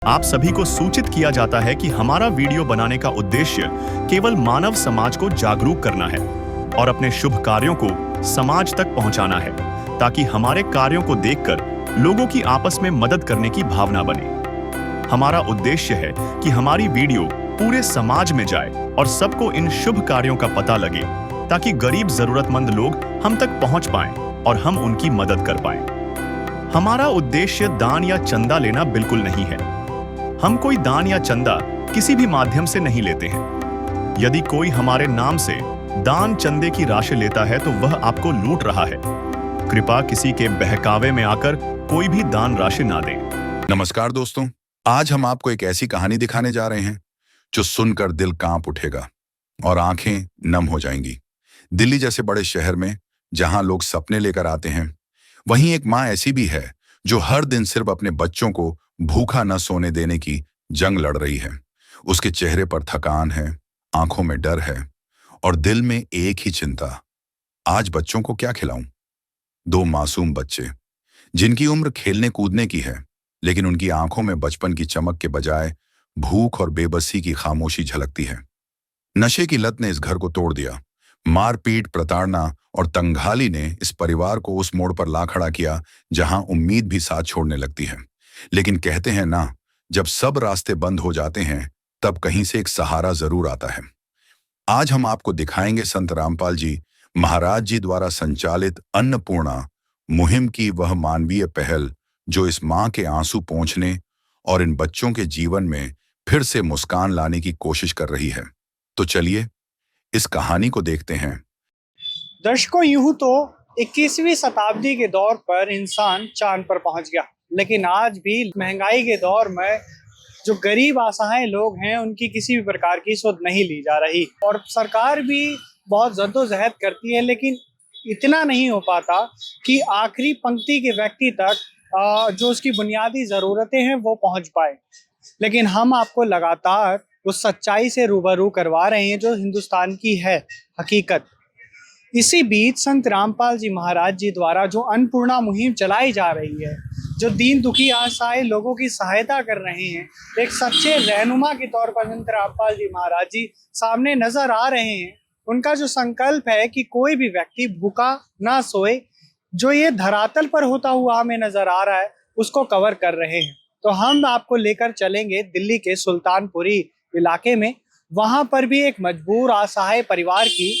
आप सभी को सूचित किया जाता है कि हमारा वीडियो बनाने का उद्देश्य केवल मानव समाज को जागरूक करना है और अपने शुभ कार्यों को समाज तक पहुंचाना है, ताकि हमारे कार्यों को देखकर लोगों की आपस में मदद करने की भावना बने। हमारा उद्देश्य है कि हमारी वीडियो पूरे समाज में जाए और सबको इन शुभ कार्यों का पता लगे, ताकि गरीब जरूरतमंद लोग हम तक पहुंच पाएं और हम उनकी मदद कर पाएं। हमारा उद्देश्य दान या चंदा लेना बिल्कुल नहीं है। हम कोई दान या चंदा किसी भी माध्यम से नहीं लेते हैं। यदि कोई हमारे नाम से दान चंदे की राशि लेता है तो वह आपको लूट रहा है। कृपया किसी के बहकावे में आकर कोई भी दान राशि ना दें। नमस्कार दोस्तों, आज हम आपको एक ऐसी कहानी दिखाने जा रहे हैं जो सुनकर दिल कांप उठेगा और आंखें नम हो जाएंगी। दिल्ली जैसे बड़े शहर में जहां लोग सपने लेकर आते हैं, वहीं एक माँ ऐसी भी है जो हर दिन सिर्फ अपने बच्चों को भूखा न सोने देने की जंग लड़ रही है। उसके चेहरे पर थकान है, आंखों में डर है और दिल में एक ही चिंता, आज बच्चों को क्या खिलाऊं। दो मासूम बच्चे जिनकी उम्र खेलने कूदने की है, लेकिन उनकी आंखों में बचपन की चमक के बजाय भूख और बेबसी की खामोशी झलकती है। नशे की लत ने इस घर को तोड़ दिया। मारपीट, प्रताड़ना और तंगहाली ने इस परिवार को उस मोड़ पर ला खड़ा किया जहां उम्मीद भी साथ छोड़ने लगती है। लेकिन कहते हैं ना, जब सब रास्ते बंद हो जाते हैं तब कहीं से एक सहारा जरूर आता है। आज हम आपको दिखाएंगे संत रामपाल जी महाराज जी द्वारा संचालित अन्नपूर्णा मुहिम की वह मानवीय पहल, जो इस मां के आंसू पोंछने और इन बच्चों के जीवन में फिर से मुस्कान लाने की कोशिश कर रही है। तो चलिए इस कहानी को देखते हैं। दर्शकों, यूं तो 21वीं शताब्दी के दौर पर इंसान चांद पर पहुंच गया, लेकिन आज भी महंगाई के दौर में जो गरीब असहाय लोग हैं उनकी किसी भी प्रकार की सुध नहीं ली जा रही। और सरकार भी बहुत जद्दोजहद करती है, लेकिन इतना नहीं हो पाता कि आखिरी पंक्ति के व्यक्ति तक जो उसकी बुनियादी ज़रूरतें हैं वो पहुंच पाए। लेकिन हम आपको लगातार उस सच्चाई से रूबरू करवा रहे हैं जो हिंदुस्तान की है हकीकत। इसी बीच संत रामपाल जी महाराज जी द्वारा जो अन्नपूर्णा मुहिम चलाई जा रही है, जो दीन दुखी असहाय लोगों की सहायता कर रहे हैं, एक सच्चे रहनुमा के तौर पर संत रामपाल जी महाराज जी सामने नजर आ रहे हैं। उनका जो संकल्प है कि कोई भी व्यक्ति भूखा ना सोए, जो ये धरातल पर होता हुआ हमें नजर आ रहा है, उसको कवर कर रहे हैं। तो हम आपको लेकर चलेंगे दिल्ली के सुल्तानपुरी इलाके में। वहां पर भी एक मजबूर असहाय परिवार की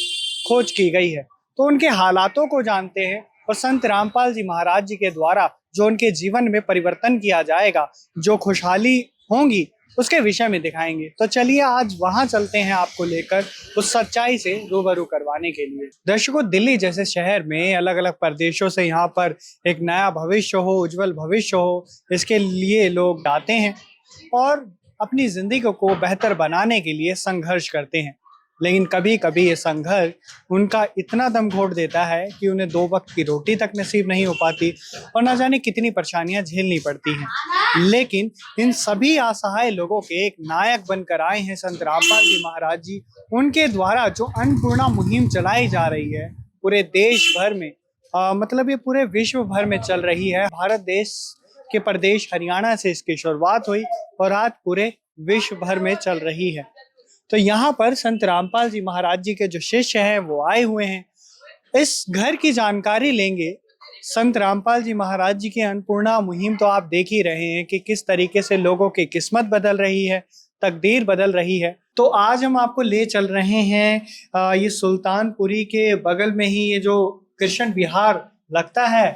खोज की गई है, तो उनके हालातों को जानते हैं और संत रामपाल जी महाराज जी के द्वारा जो उनके जीवन में परिवर्तन किया जाएगा, जो खुशहाली होंगी, उसके विषय में दिखाएंगे। तो चलिए आज वहां चलते हैं आपको लेकर उस सच्चाई से रूबरू करवाने के लिए। दर्शकों, दिल्ली जैसे शहर में अलग अलग प्रदेशों से यहाँ पर एक नया भविष्य हो, उज्जवल भविष्य हो, इसके लिए लोग आते हैं और अपनी जिंदगी को बेहतर बनाने के लिए संघर्ष करते हैं। लेकिन कभी कभी ये संघर्ष उनका इतना दम घोट देता है कि उन्हें 2 वक्त की रोटी तक नसीब नहीं हो पाती और न जाने कितनी परेशानियां झेलनी पड़ती हैं। लेकिन इन सभी असहाय लोगों के एक नायक बनकर आए हैं संत रामपाल जी महाराज जी। उनके द्वारा जो अन्नपूर्णा मुहिम चलाई जा रही है पूरे देश भर में, मतलब ये पूरे विश्व भर में चल रही है। भारत देश के प्रदेश हरियाणा से इसकी शुरुआत हुई और आज पूरे विश्व भर में चल रही है। तो यहाँ पर संत रामपाल जी महाराज जी के जो शिष्य हैं वो आए हुए हैं। इस घर की जानकारी लेंगे। संत रामपाल जी महाराज जी की अन्नपूर्णा मुहिम तो आप देख ही रहे हैं कि किस तरीके से लोगों की किस्मत बदल रही है, तकदीर बदल रही है। तो आज हम आपको ले चल रहे हैं ये सुल्तानपुरी के बगल में ही ये जो कृष्ण विहार लगता है,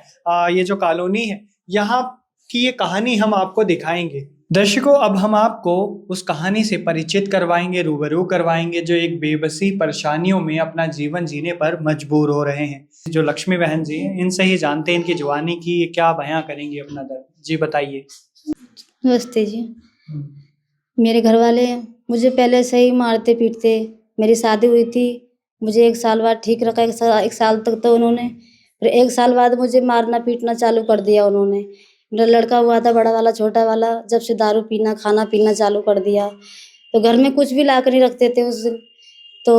ये जो कॉलोनी है, यहाँ की ये कहानी हम आपको दिखाएंगे। दर्शकों, अब हम आपको उस कहानी से परिचित करवाएंगे, रूबरू करवाएंगे, जो एक बेबसी परेशानियों में अपना जीवन जीने पर मजबूर हो रहे हैं। जो लक्ष्मी बहन जी हैं, इनसे ही जानते हैं इनकी जवानी की ये क्या बयां करेंगी अपना दर्द। जी बताइए। नमस्ते जी। मेरे घर वाले मुझे पहले से ही मारते पीटते। मेरी शादी हुई थी, मुझे 1 साल बाद ठीक रखा। 1 साल तक तो उन्होंने, फिर 1 साल बाद मुझे मारना पीटना चालू कर दिया उन्होंने। मेरा लड़का हुआ था, बड़ा वाला छोटा वाला, जब से दारू पीना खाना पीना चालू कर दिया। तो घर में कुछ भी ला कर नहीं रखते थे उस दिन, तो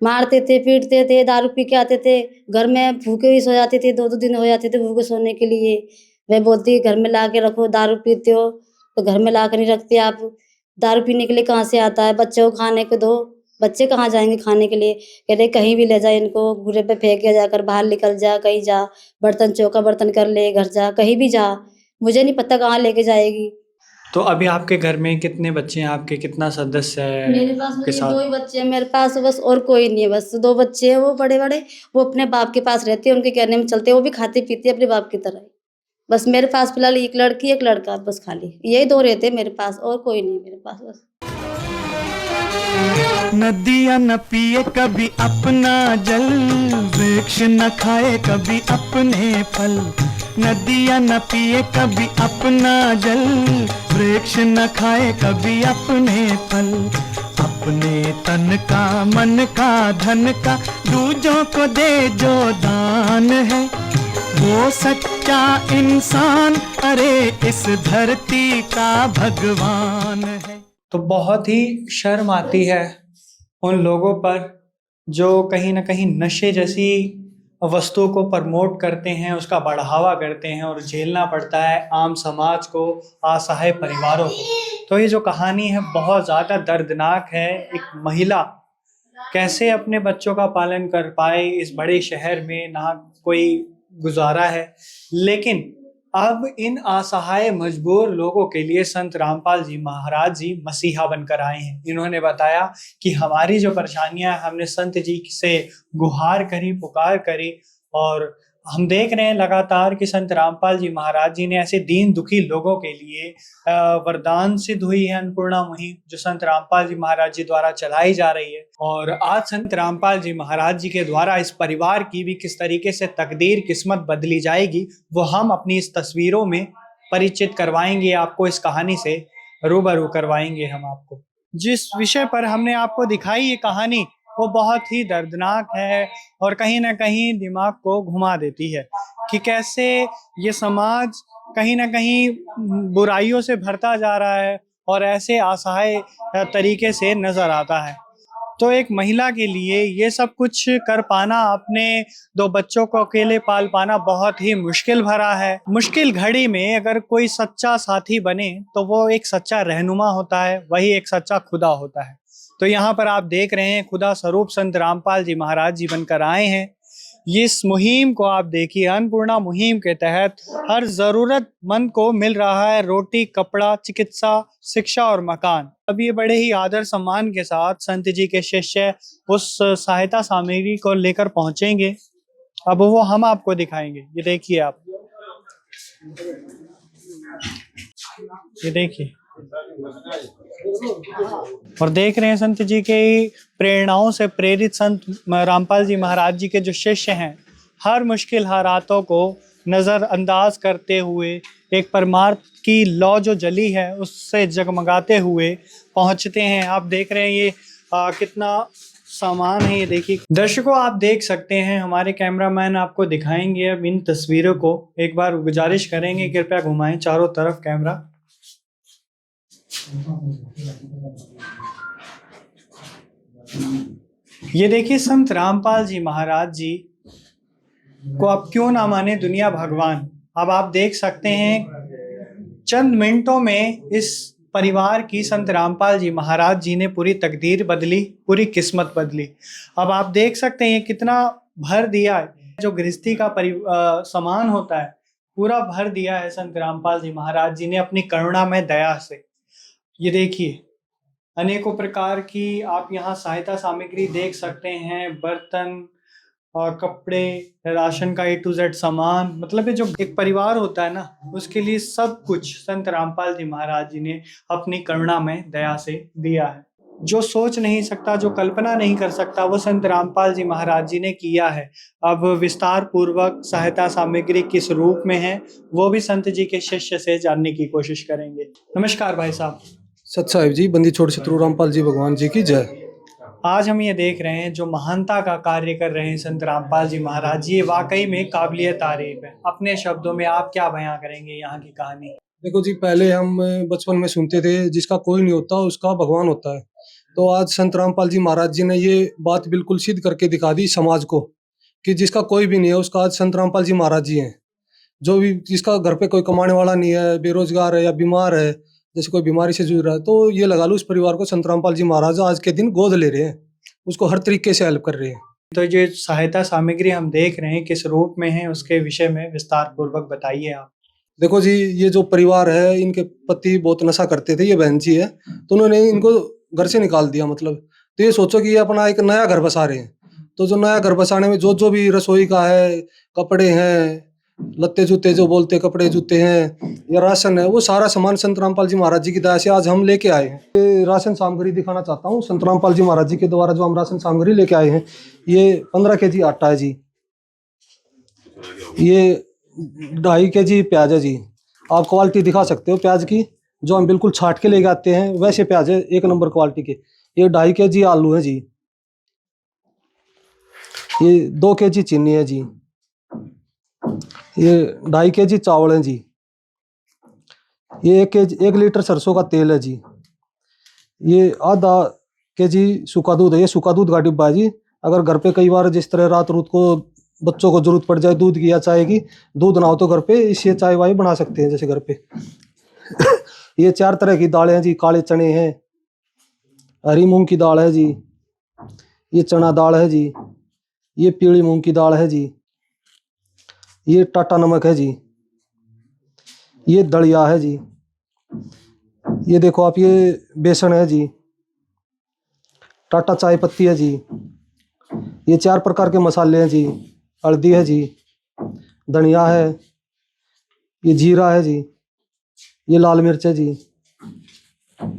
मारते थे, पीटते थे, दारू पी के आते थे। घर में भूखे भी सो जाते थे, 2-2 दिन हो जाते थे भूखे सोने के लिए। मैं बोलती घर में ला के रखो, दारू पीते हो तो घर में ला कर नहीं रखते आप। दारू पीने के लिए कहाँ से आता है, बच्चों को खाने को दो, बच्चे कहाँ जाएंगे खाने के लिए। कह रहे कहीं भी ले जा इनको, घूरे पे फेंक के जाकर बाहर निकल जा, कहीं जा, बर्तन चौका बर्तन कर ले, घर जा, कहीं भी जा, मुझे नहीं पता कहाँ लेके जाएगी। तो अभी आपके घर में कितने बच्चे हैं, आपके कितना सदस्य है मेरे पास के बस ये साथ? 2 ही बच्चे हैं मेरे पास, बस और कोई नहीं है, बस 2 बच्चे हैं, वो बड़े-बड़े, वो अपने बाप के पास रहते हैं, उनके कहने में चलते हैं, वो भी खाते-पीते अपने बाप की तरह ही। बस मेरे पास फिलहाल 1 लड़की 1 लड़का, बस खाली यही 2 रहते हैं मेरे पास, और कोई नहीं मेरे पास बस। नदियाँ न पिए कभी अपना जल, वृक्ष न खाए कभी अपने फल। नदियाँ न पिए कभी अपना जल, वृक्ष न खाए कभी अपने फल। अपने तन का मन का धन का दूजों को दे जो दान है, वो सच्चा इंसान, अरे इस धरती का भगवान है। तो बहुत ही शर्म आती है उन लोगों पर जो कहीं ना कहीं नशे जैसी वस्तुओं को प्रमोट करते हैं, उसका बढ़ावा करते हैं, और झेलना पड़ता है आम समाज को, असहाय परिवारों को। तो ये जो कहानी है बहुत ज़्यादा दर्दनाक है। एक महिला कैसे अपने बच्चों का पालन कर पाए, इस बड़े शहर में ना कोई गुजारा है। लेकिन अब इन असहाय मजबूर लोगों के लिए संत रामपाल जी महाराज जी मसीहा बनकर आए हैं। इन्होंने बताया कि हमारी जो परेशानियां, हमने संत जी से गुहार करी, पुकार करी, और हम देख रहे हैं लगातार कि संत रामपाल जी महाराज जी ने ऐसे दीन दुखी लोगों के लिए वरदान सिद्ध हुई है अन्नपूर्णा मुहिम, जो संत रामपाल जी महाराज जी द्वारा चलाई जा रही है। और आज संत रामपाल जी महाराज जी के द्वारा इस परिवार की भी किस तरीके से तकदीर, किस्मत बदली जाएगी, वो हम अपनी इस तस्वीरों में परिचित करवाएंगे आपको, इस कहानी से रूबरू करवाएंगे हम आपको। जिस विषय पर हमने आपको दिखाई ये कहानी, वो बहुत ही दर्दनाक है और कहीं ना कहीं दिमाग को घुमा देती है कि कैसे ये समाज कहीं ना कहीं बुराइयों से भरता जा रहा है और ऐसे असहाय तरीके से नजर आता है। तो एक महिला के लिए ये सब कुछ कर पाना, अपने 2 बच्चों को अकेले पाल पाना बहुत ही मुश्किल भरा है। मुश्किल घड़ी में अगर कोई सच्चा साथी बने तो वो एक सच्चा रहनुमा होता है, वही एक सच्चा खुदा होता है। तो यहाँ पर आप देख रहे हैं खुदा स्वरूप संत रामपाल जी महाराज जी बनकर आए हैं। इस मुहिम को आप देखिए, अन्नपूर्णा मुहिम के तहत हर जरूरतमंद को मिल रहा है रोटी, कपड़ा, चिकित्सा, शिक्षा और मकान। अब ये बड़े ही आदर सम्मान के साथ संत जी के शिष्य उस सहायता सामग्री को लेकर पहुंचेंगे। अब वो हम आपको दिखाएंगे। ये देखिए आप, ये देखिए और देख रहे हैं संत जी के प्रेरणाओं से प्रेरित संत रामपाल जी महाराज जी के जो शिष्य हैं, हर मुश्किल हालातों को नज़रअंदाज करते हुए एक परमार्थ की लौ जो जली है उससे जगमगाते हुए पहुंचते हैं। आप देख रहे हैं ये कितना सामान है, ये देखिए। दर्शकों आप देख सकते हैं, हमारे कैमरामैन आपको दिखाएंगे अब इन तस्वीरों को। एक बार गुजारिश करेंगे कृपया घुमाएं चारों तरफ कैमरा। ये देखिए संत रामपाल जी महाराज जी को आप क्यों ना माने दुनिया भगवान। अब आप देख सकते हैं चंद मिनटों में इस परिवार की संत रामपाल जी महाराज जी ने पूरी तकदीर बदली, पूरी किस्मत बदली। अब आप देख सकते हैं कितना भर दिया है, जो गृहस्थी का सामान होता है पूरा भर दिया है संत रामपाल जी महाराज जी ने अपनी करुणा में दया से। ये देखिए अनेकों प्रकार की आप यहाँ सहायता सामग्री देख सकते हैं, बर्तन और कपड़े, राशन का A to Z सामान, मतलब ये जो एक परिवार होता है ना, उसके लिए सब कुछ संत रामपाल जी महाराज जी ने अपनी करुणा में दया से दिया है। जो सोच नहीं सकता, जो कल्पना नहीं कर सकता, वो संत रामपाल जी महाराज जी ने किया है। अब विस्तार पूर्वक सहायता सामग्री किस रूप में है वो भी संत जी के शिष्य से जानने की कोशिश करेंगे। नमस्कार भाई साहब। सत साहिब जी, बंदी छोड़ शत्रु रामपाल जी भगवान जी की जय। आज हम ये देख रहे हैं जो महानता का कार्य कर रहे हैं संत रामपाल जी महाराज जी, ये वाकई में काबिलिय तारीफ है। अपने शब्दों में आप क्या बयां करेंगे यहाँ की कहानी? देखो जी, पहले हम बचपन में सुनते थे जिसका कोई नहीं होता उसका भगवान होता है। तो आज संत रामपाल जी महाराज जी ने ये बात बिल्कुल सिद्ध करके दिखा दी समाज को कि जिसका कोई भी नहीं है उसका आज संत रामपाल जी महाराज जी हैं। जो भी जिसका घर पे कोई कमाने वाला नहीं है, बेरोजगार है या बीमार है, जैसे कोई बीमारी से जूझ रहा है, तो ये लगा लो उस परिवार को संत रामपाल जी महाराज आज के दिन गोद ले रहे हैं, उसको हर तरीके से हेल्प कर रहे हैं। तो जो सहायता सामग्री हम देख रहे हैं किस रूप में है, उसके विषय में विस्तार पूर्वक बताइए आप। देखो जी, ये जो परिवार है, इनके पति बहुत नशा करते थे, ये बहन जी है, तो उन्होंने इनको घर से निकाल दिया। मतलब तो ये सोचो कि ये अपना एक नया घर बसा रहे हैं, तो जो नया घर बसाने में जो जो भी रसोई का है, कपड़े हैं, लत्ते जूते जो बोलते कपड़े जूते हैं, या राशन है, वो सारा सामान संत रामपाल जी महाराज जी की दया से आज हम लेके आए हैं। ये राशन सामग्री दिखाना चाहता हूँ, संत रामपाल जी महाराज जी के द्वारा जो हम राशन सामग्री लेके आए हैं। ये 15 kg आटा है जी, ये 2.5 kg प्याज है जी। आप क्वालिटी दिखा सकते हो प्याज की, जो हम बिल्कुल छाट के लेके आते हैं वैसे प्याज है, 1 नंबर क्वालिटी के। ये 2.5 kg आलू है जी, ये 2 kg चीनी है जी, ये 2.5 kg चावल है जी, ये 1 लीटर सरसों का तेल है जी, ये आधा kg सूखा दूध है। ये सूखा दूध का डिब्बा है जी। अगर घर पे कई बार जिस तरह रात रूत को बच्चों को जरूरत पड़ जाए दूध की या चाय की, दूध ना हो तो घर पे इससे चाय वाय बना सकते हैं जैसे घर पे। ये 4 तरह की दालें हैं जी, काले चने हैं, हरी मूंग की दाल है जी, ये चना दाल है जी, ये पीली मूंग की दाल है जी, ये टाटा नमक है जी, ये दलिया है जी, ये देखो आप, ये बेसन है जी, टाटा चाय पत्ती है जी, ये 4 प्रकार के मसाले हैं जी, हल्दी है जी, धनिया है, ये जीरा है जी, ये लाल मिर्च है जी,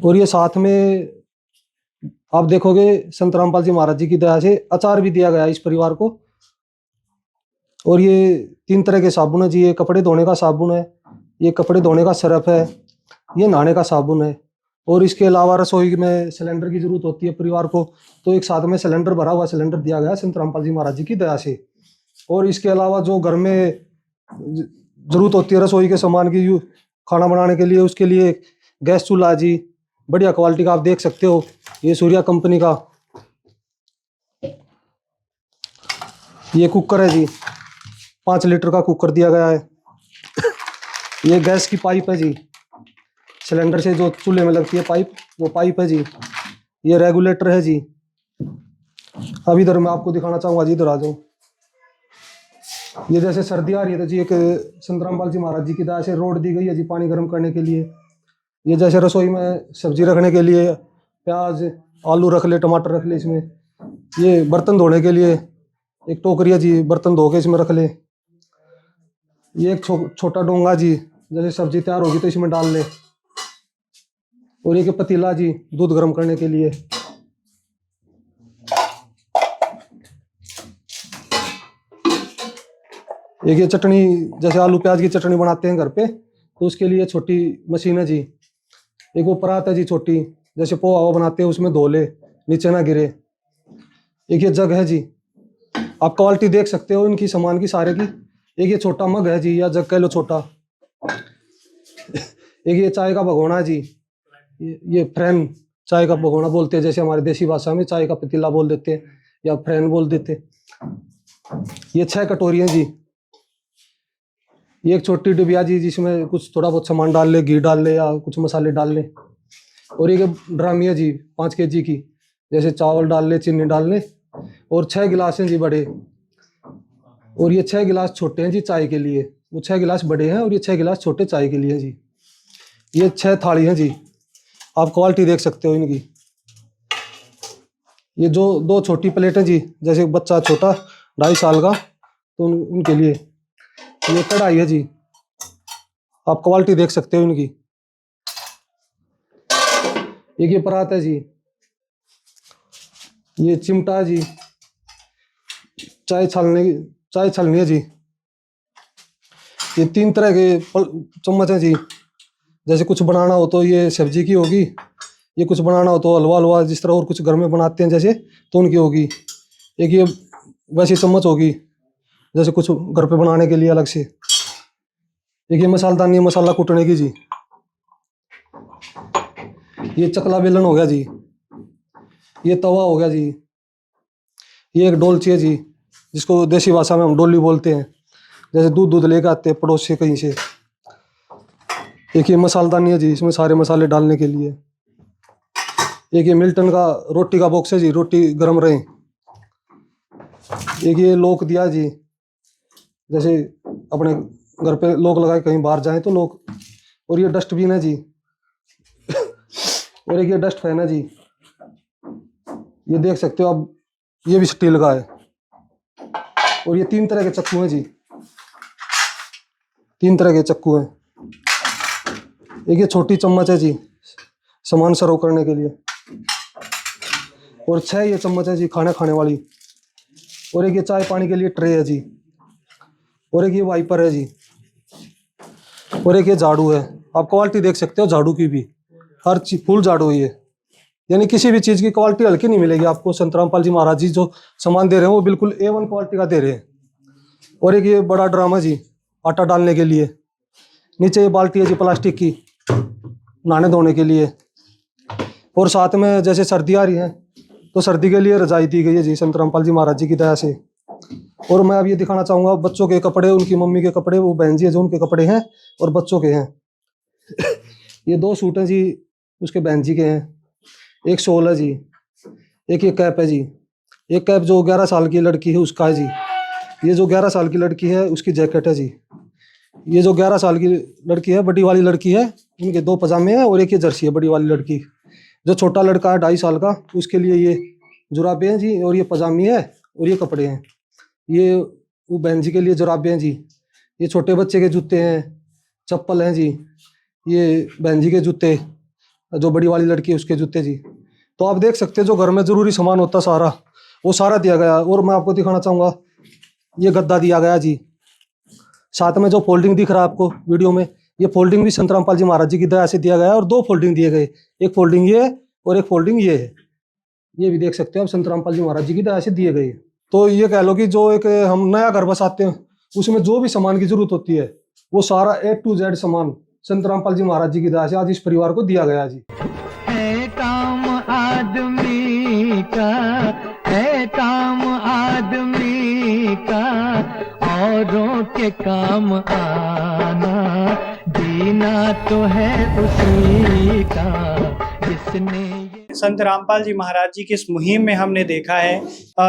और ये साथ में आप देखोगे संत रामपाल जी महाराज जी की दया से अचार भी दिया गया है इस परिवार को। और ये 3 तरह के साबुन है जी, ये कपड़े धोने का साबुन है, ये कपड़े धोने का सरफ है, ये नहाने का साबुन है। और इसके अलावा रसोई में सिलेंडर की जरूरत होती है परिवार को, तो एक साथ में सिलेंडर भरा हुआ सिलेंडर दिया गया है संत रामपाल जी महाराज जी की दया से। और इसके अलावा जो घर में जरूरत होती है रसोई के सामान की, खाना बनाने के लिए, उसके लिए गैस चूल्हा जी, बढ़िया क्वालिटी का आप देख सकते हो, ये सूर्या कंपनी का। ये कुकर है जी, 5 लीटर का कुकर दिया गया है। ये गैस की पाइप है जी, सिलेंडर से जो चूल्हे में लगती है पाइप, वो पाइप है जी। ये रेगुलेटर है जी। अब इधर मैं आपको दिखाना चाहूंगा जी, इधर आ जाओ। ये जैसे सर्दी आ रही है तो जी एक संत रामपाल जी महाराज जी की दया से रोड दी गई है जी पानी गर्म करने के लिए। ये जैसे रसोई में सब्जी रखने के लिए प्याज आलू रख ले, टमाटर रख ले इसमें। ये बर्तन धोने के लिए एक टोकरी है जी, बर्तन धो के इसमें रख ले। ये एक छोटा डोंगा जी, जैसे सब्जी तैयार होगी तो इसमें डाल ले। और एक पतीला जी दूध गर्म करने के लिए। एक ये चटनी, जैसे आलू प्याज की चटनी बनाते हैं घर पे, तो उसके लिए छोटी मशीन है जी। एक वो परात है जी छोटी, जैसे पोहा बनाते हैं उसमें धो ले, नीचे ना गिरे। एक ये जग है जी, आप क्वालिटी देख सकते हो इनकी सामान की सारे की। एक ये छोटा मग है जी, या जग कह लो छोटा। एक ये चाय का भगोना है जी, ये फ्रेन चाय का भगोना बोलते हैं, जैसे हमारे देसी भाषा में चाय का पतीला बोल देते हैं या फ्रेन बोल देते। ये 6 कटोरियाँ जी। ये एक छोटी डिबिया जी, जिसमें कुछ थोड़ा बहुत सामान डाल ले, घी डाल ले या कुछ मसाले डाल ले। और एक ड्रामी है जी 5 kg की, जैसे चावल डाल ले, चीनी डाल ले। और 6 गिलास हैं जी बड़े। और ये 6 गिलास छोटे हैं जी चाय के लिए, वो 6 गिलास बड़े हैं और ये 6 गिलास छोटे चाय के लिए हैं जी। ये 6 थाली हैं जी, आप क्वालिटी देख सकते हो इनकी। ये जो 2 छोटी प्लेट हैं जी, जैसे बच्चा छोटा 2.5 साल का, तो उनके लिए। ये कढ़ाई है जी, आप क्वालिटी देख सकते हो इनकी। एक ये परात है जी, ये चिमटा है जी, चाय छलनी है जी। ये 3 तरह के चम्मच हैं जी, जैसे कुछ बनाना हो तो ये सब्जी की होगी, ये कुछ बनाना हो तो हलवा जिस तरह और कुछ घर में बनाते हैं जैसे, तो उनकी होगी। एक ये वैसी चम्मच होगी, जैसे कुछ घर पे बनाने के लिए अलग से। एक ये मसालदानी, मसाला कूटने की जी। ये चकला बेलन हो गया जी। ये तवा हो गया जी। ये एक डोलची है जी, जिसको देसी भाषा में हम डोली बोलते हैं, जैसे दूध लेकर आते हैं पड़ोस से कहीं से। एक ये मसालदानी है जी, इसमें सारे मसाले डालने के लिए। एक ये मिल्टन का रोटी का बॉक्स है जी, रोटी गर्म रहे। एक ये लॉक दिया जी, जैसे अपने घर पे लॉक लगा के कहीं बाहर जाए तो लॉक। और ये डस्टबिन है जी। और एक ये डस्ट फैन है जी, ये देख सकते हो आप, ये भी स्टील का है। और ये 3 तरह के चक्कू हैं जी, 3 तरह के चक्कू हैं। एक ये छोटी चम्मच है जी, सामान सर्व करने के लिए। और 6 ये चम्मच है जी, खाना खाने वाली। और एक ये चाय पानी के लिए ट्रे है जी। और एक ये वाइपर है जी। और एक ये झाड़ू है। आप क्वालिटी देख सकते हो झाड़ू की भी, हर चीज फुल झाड़ू है ये। यानी किसी भी चीज की क्वालिटी हल्की नहीं मिलेगी आपको। संत रामपाल जी महाराज जी जो सामान दे रहे हैं वो बिल्कुल A1 क्वालिटी का दे रहे हैं। और एक ये बड़ा ड्राम है जी, आटा डालने के लिए। नीचे ये बाल्टी है जी प्लास्टिक की, नहाने धोने के लिए। और साथ में जैसे सर्दी आ रही है तो सर्दी के लिए रजाई दी गई है जी संत रामपाल जी महाराज जी की दया से। और मैं अब ये दिखाना चाहूँगा बच्चों के कपड़े, उनकी मम्मी के कपड़े, वो बहन जी है जो उनके कपड़े हैं और बच्चों के हैं। ये 2 सूट हैं जी, उसके बहन जी के हैं। एक शॉल है जी। एक ये कैप है जी। एक कैप जो 11 साल की लड़की है उसका है जी। ये जो 11 साल की लड़की है उसकी जैकेट है जी। ये जो 11 साल की लड़की है, बड़ी वाली लड़की है, उनके 2 पजामे हैं। और एक ये जर्सी है बड़ी वाली लड़की। जो छोटा लड़का है 2.5 साल का, उसके लिए ये जुराबे हैं जी। और ये पजामी है और ये कपड़े हैं। ये वो बहन जी के लिए जुराबे हैं जी। ये छोटे बच्चे के जूते हैं, चप्पल हैं जी। ये बहन जी के जूते, जो बड़ी वाली लड़की है उसके जूते जी। तो आप देख सकते हैं जो घर में जरूरी सामान होता सारा, वो सारा दिया गया है। और मैं आपको दिखाना चाहूँगा, ये गद्दा दिया गया जी। साथ में जो फोल्डिंग दिख रहा है आपको वीडियो में, ये फोल्डिंग भी संत रामपाल जी महाराज जी की दया से दिया गया है। और 2 फोल्डिंग दिए गए, एक फोल्डिंग ये है और एक फोल्डिंग ये है। ये भी देख सकते हो आप, संत रामपाल जी महाराज जी की दया से दिए गए। तो ये कह लो कि जो एक हम नया घर बसाते हैं उसमें जो भी सामान की जरूरत होती है वो सारा A to Z सामान संत रामपाल जी महाराज जी की दया से आज इस परिवार को दिया गया जी। है काम आदमी का, है काम आदमी का, औरों के काम आना, जीना तो है उसी का जिसने। संत रामपाल जी महाराज जी की इस मुहिम में हमने देखा है,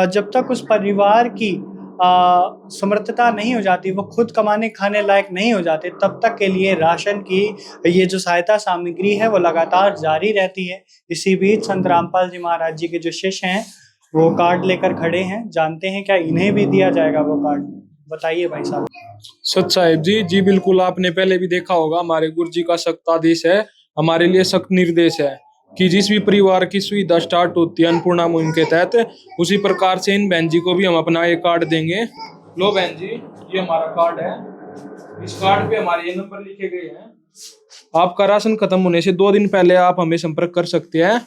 जब तक उस परिवार की समर्थता नहीं हो जाती, वो खुद कमाने खाने लायक नहीं हो जाते, तब तक के लिए राशन की ये जो सहायता सामग्री है वो लगातार जारी रहती है। इसी बीच संत रामपाल जी महाराज जी के जो शिष्य हैं वो कार्ड लेकर खड़े हैं। जानते हैं क्या इन्हें भी दिया जाएगा वो कार्ड? बताइए भाई साहब। सच साहिब जी बिल्कुल, आपने पहले भी देखा होगा, हमारे गुरु जी का सख्त आदेश है, हमारे लिए सख्त निर्देश है कि जिस भी परिवार की सुविधा स्टार्ट होती है अन्नपूर्णा मुहिम के तहत, उसी प्रकार से इन बहन जी को भी हम अपना ये कार्ड देंगे। लो बहन जी, ये हमारा कार्ड है। इस कार्ड पे हमारे ये नंबर लिखे गए हैं। आपका राशन खत्म होने से 2 दिन पहले आप हमें संपर्क कर सकते हैं।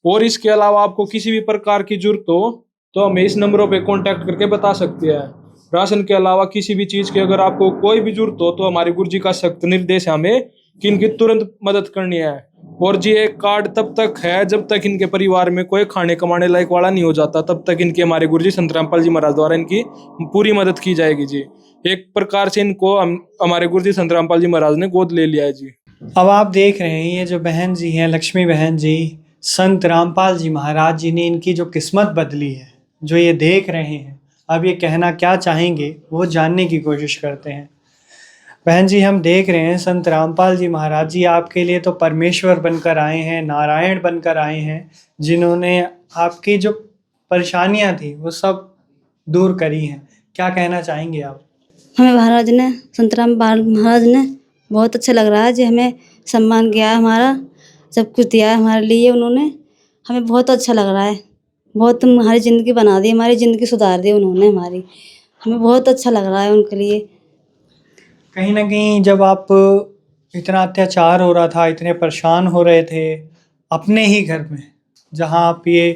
और इसके अलावा आपको किसी भी प्रकार की जरूरत हो तो हमें इस नंबरों पे कांटेक्ट करके बता सकते हैं। राशन के अलावा किसी भी चीज की अगर आपको कोई भी जरूरत हो तो हमारे गुरु जी का सख्त निर्देश है हमें कि इनकी तुरंत मदद करनी है। और जी एक कार्ड तब तक है जब तक इनके परिवार में कोई खाने कमाने लायक वाला नहीं हो जाता, तब तक इनके हमारे गुरु जी संत रामपाल जी महाराज द्वारा इनकी पूरी मदद की जाएगी जी। एक प्रकार से इनको हमारे गुरु जी संत रामपाल जी महाराज ने गोद ले लिया है जी। अब आप देख रहे हैं ये जो बहन जी हैं, लक्ष्मी बहन जी, संत रामपाल जी महाराज जी ने इनकी जो किस्मत बदली है, जो ये देख रहे हैं, अब ये कहना क्या चाहेंगे वो जानने की कोशिश करते हैं। बहन जी, हम देख रहे हैं संत रामपाल जी महाराज जी आपके लिए तो परमेश्वर बनकर आए हैं, नारायण बनकर आए हैं, जिन्होंने आपकी जो परेशानियां थी वो सब दूर करी हैं। क्या कहना चाहेंगे आप? हमें महाराज ने, संत रामपाल महाराज ने बहुत अच्छा लग रहा है जी, हमें सम्मान किया, हमारा सब कुछ दिया है हमारे लिए उन्होंने। हमें बहुत अच्छा लग रहा है, बहुत हमारी ज़िंदगी बना दी, हमारी ज़िंदगी सुधार दी उन्होंने हमारी। हमें बहुत अच्छा लग रहा है उनके लिए। कहीं ना कहीं जब आप इतना अत्याचार हो रहा था, इतने परेशान हो रहे थे अपने ही घर में, जहाँ आप ये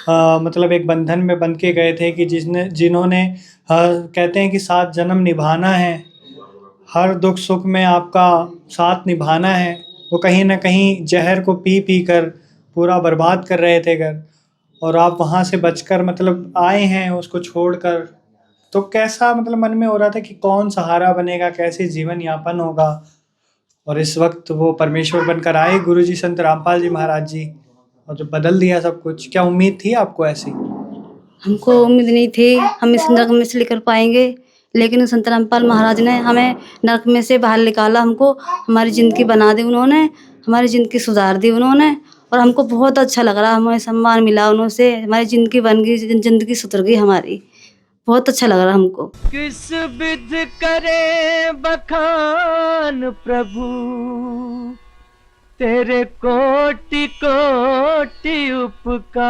मतलब एक बंधन में बंध के गए थे कि जिन्होंने कहते हैं कि 7 जन्म निभाना है, हर दुख सुख में आपका साथ निभाना है, वो कहीं ना कहीं जहर को पी पी कर पूरा बर्बाद कर रहे थे घर, और आप वहाँ से बचकर मतलब आए हैं उसको छोड़कर। तो कैसा मतलब मन में हो रहा था कि कौन सहारा बनेगा, कैसे जीवन यापन होगा? और इस वक्त वो परमेश्वर बनकर आए गुरुजी संत रामपाल जी महाराज जी, और जो बदल दिया सब कुछ। क्या उम्मीद थी आपको ऐसी? हमको उम्मीद नहीं थी हम इस नरक में से निकल पाएंगे, लेकिन संत रामपाल महाराज ने हमें नरक में से बाहर निकाला। हमको हमारी ज़िंदगी बना दी उन्होंने, हमारी ज़िंदगी सुधार दी उन्होंने, और हमको बहुत अच्छा लग रहा, हमें सम्मान मिला उनसे, हमारी ज़िंदगी बन गई, ज़िंदगी सुधर गई हमारी, बहुत अच्छा लग रहा हमको। किस विध करे बखान प्रभु, तेरे कोटि कोटि उपकार।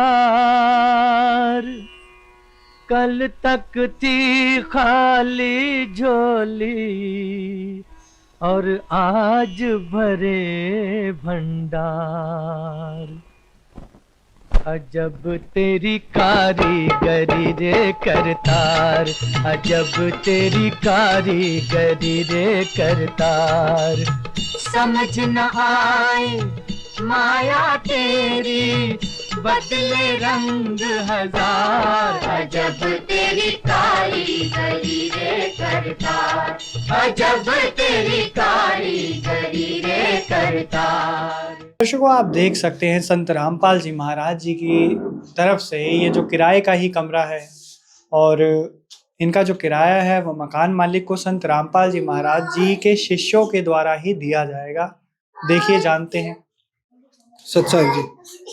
कल तक थी खाली झोली और आज भरे भंडार। अजब तेरी कारीगरी रे करतार, अजब तेरी कारीगरी रे करतार। समझ न आए माया तेरी, बदले रंग हजार। अजब तेरी कारीगरी रे करतार, अजब तेरी कारीगरी रे करतार। दर्शकों, आप देख सकते हैं संत रामपाल जी महाराज जी की तरफ से ये जो किराए का ही कमरा है, और इनका जो किराया है वो मकान मालिक को संत रामपाल जी महाराज जी के शिष्यों के द्वारा ही दिया जाएगा। देखिए, जानते हैं। सच्चाई जी,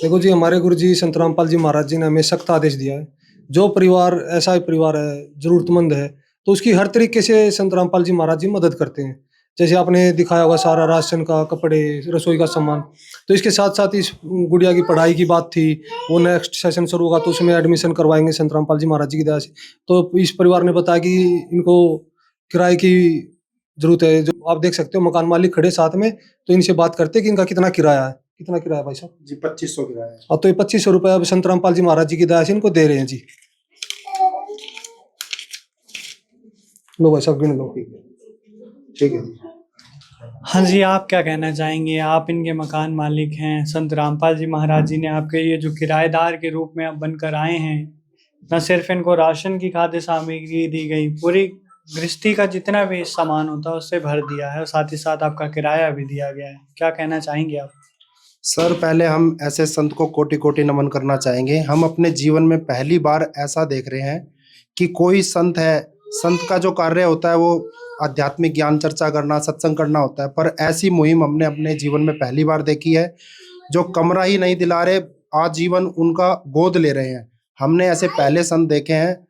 देखो जी, हमारे गुरु जी संत रामपाल जी महाराज जी ने हमें सख्त आदेश दिया है, जो परिवार ऐसा परिवार है जरूरतमंद है तो उसकी हर तरीके से संत रामपाल जी महाराज जी मदद करते हैं। जैसे आपने दिखाया होगा सारा राशन का, कपड़े, रसोई का सामान। तो इसके साथ साथ इस गुड़िया की पढ़ाई की बात थी, वो नेक्स्ट सेशन शुरू होगा तो उसमें एडमिशन करवाएंगे संत रामपाल जी महाराज जी की दया से। तो इस परिवार ने बताया कि इनको किराए की जरूरत है। जो आप देख सकते हो मकान मालिक खड़े साथ में, तो इनसे बात करते हैं कि इनका कितना किराया है। कितना किराया भाई साहब? जी 2500 किराया है। अब तो ये 2500 रुपये अब संत रामपाल जी महाराज जी की दया से इनको दे रहे हैं जी। लो भाई साहब, गिन लो। ठीक है। हाँ जी, आप क्या कहना चाहेंगे? आप इनके मकान मालिक हैं, संत रामपाल जी महाराज जी ने आपके ये जो किराएदार के रूप में आप बनकर आए हैं, न सिर्फ इनको राशन की खाद्य सामग्री दी गई, पूरी गृहस्थी का जितना भी सामान होता है उससे भर दिया है, और साथ ही साथ आपका किराया भी दिया गया है। क्या कहना चाहेंगे आप? सर, पहले हम ऐसे संत को कोटि कोटि नमन करना चाहेंगे। हम अपने जीवन में पहली बार ऐसा देख रहे हैं कि कोई संत है, संत का जो कार्य होता है वो आध्यात्मिक ज्ञान चर्चा करना, सत्संग करना होता है, पर ऐसी मुहिम हमने अपने जीवन में पहली बार देखी है। जो कमरा ही नहीं दिला रहे, आजीवन उनका गोद ले रहे हैं। हमने ऐसे पहले संत देखे हैं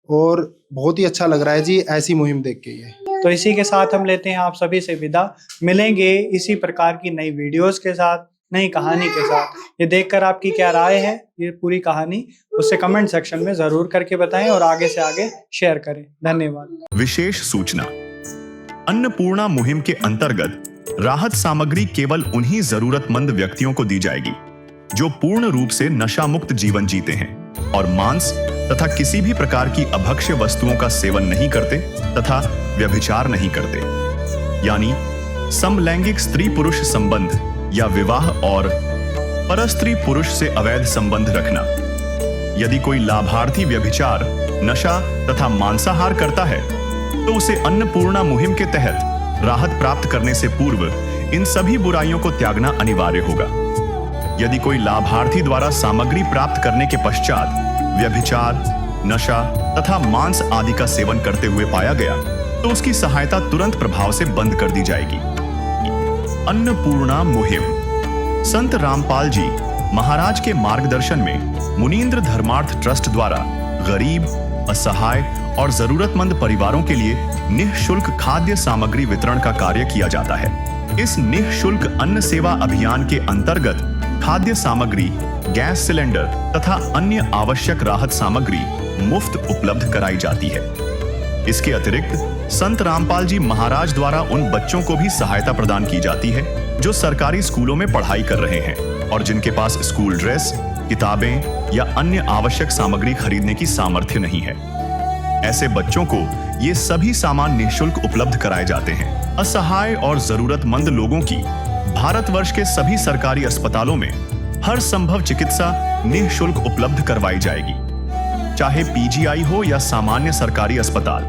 और बहुत ही अच्छा लग रहा है जी ऐसी मुहिम देख के। ये तो इसी के साथ हम लेते हैं आप सभी से विदा। मिलेंगे इसी प्रकार की नई वीडियोस के साथ, नई कहानी के साथ। ये देखकर आपकी क्या राय है ये पूरी कहानी, उससे कमेंट सेक्शन में जरूर करके बताएं और आगे से आगे शेयर करें। धन्यवाद। विशेष सूचना, अन्नपूर्णा मुहिम के अंतर्गत राहत सामग्री केवल उन्हीं जरूरतमंद व्यक्तियों को दी जाएगी जो पूर्ण रूप से नशा मुक्त जीवन जीते हैं और मांस तथा किसी भी प्रकार की अभक्ष्य वस्तुओं का सेवन नहीं करते तथा व्यभिचार नहीं करते, यानी समलैंगिक स्त्री पुरुष संबंध या विवाह और परस्त्री पुरुष से अवैध संबंध रखना। यदि कोई लाभार्थी व्यभिचार, नशा तथा मांसाहार करता है तो उसे अन्नपूर्णा मुहिम के तहत राहत प्राप्त करने से पूर्व इन सभी बुराइयों को त्यागना अनिवार्य होगा। यदि कोई लाभार्थी द्वारा सामग्री प्राप्त करने के पश्चात व्यभिचार, नशा तथा मांस आदि का सेवन करते हुए पाया गया तो उसकी सहायता तुरंत प्रभाव से बंद कर दी जाएगी। अन्नपूर्णा मुहिम संत रामपाल जी महाराज के मार्गदर्शन में मुनीन्द्र धर्मार्थ ट्रस्ट द्वारा गरीब, असहाय और जरूरतमंद परिवारों के लिए निःशुल्क खाद्य सामग्री वितरण का कार्य किया जाता है। इस निःशुल्क अन्न सेवा अभियान के अंतर्गत खाद्य सामग्री, गैस सिलेंडर तथा अन्य आवश्यक राहत सामग्री मुफ्त उपलब्ध कराई जाती है। इसके अतिरिक्त संत रामपाल जी महाराज द्वारा उन बच्चों को भी सहायता प्रदान की जाती है जो सरकारी स्कूलों में पढ़ाई कर रहे हैं और जिनके पास स्कूल ड्रेस, किताबें या अन्य आवश्यक सामग्री खरीदने की सामर्थ्य नहीं है। ऐसे बच्चों को ये सभी सामान निःशुल्क उपलब्ध कराए जाते हैं। असहाय और जरूरतमंद लोगों की भारतवर्ष के सभी सरकारी अस्पतालों में हर संभव चिकित्सा निःशुल्क उपलब्ध करवाई जाएगी, चाहे पीजीआई हो या सामान्य सरकारी अस्पताल,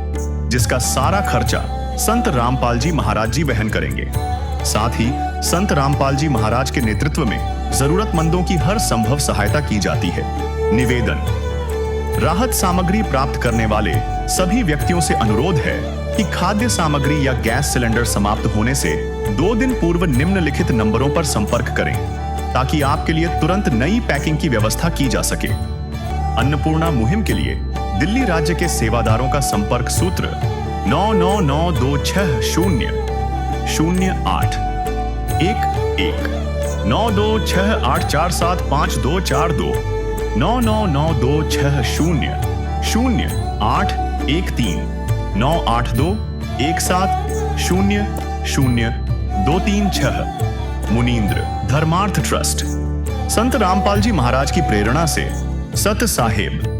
जिसका सारा खर्चा संत रामपाल जी महाराज जी वहन करेंगे। साथ ही संत रामपाल जी महाराज के नेतृत्व में जरूरतमंदों की हर संभव सहायता की जाती है। निवेदन, राहत सामग्री प्राप्त करने वाले सभी व्यक्तियों से अनुरोध है कि खाद्य सामग्री या गैस सिलेंडर समाप्त होने से 2 दिन पूर्व निम्नलिखित नंबरों पर संपर्क करें ताकि आपके लिए तुरंत नई पैकिंग की व्यवस्था की जा सके। अन्नपूर्णा मुहिम के लिए दिल्ली राज्य के सेवादारों का संपर्क सूत्र 9992600811 9268475242 9992600813 98217000236। मुनींद्र धर्मार्थ ट्रस्ट। संत रामपाल जी महाराज की प्रेरणा से सत साहेब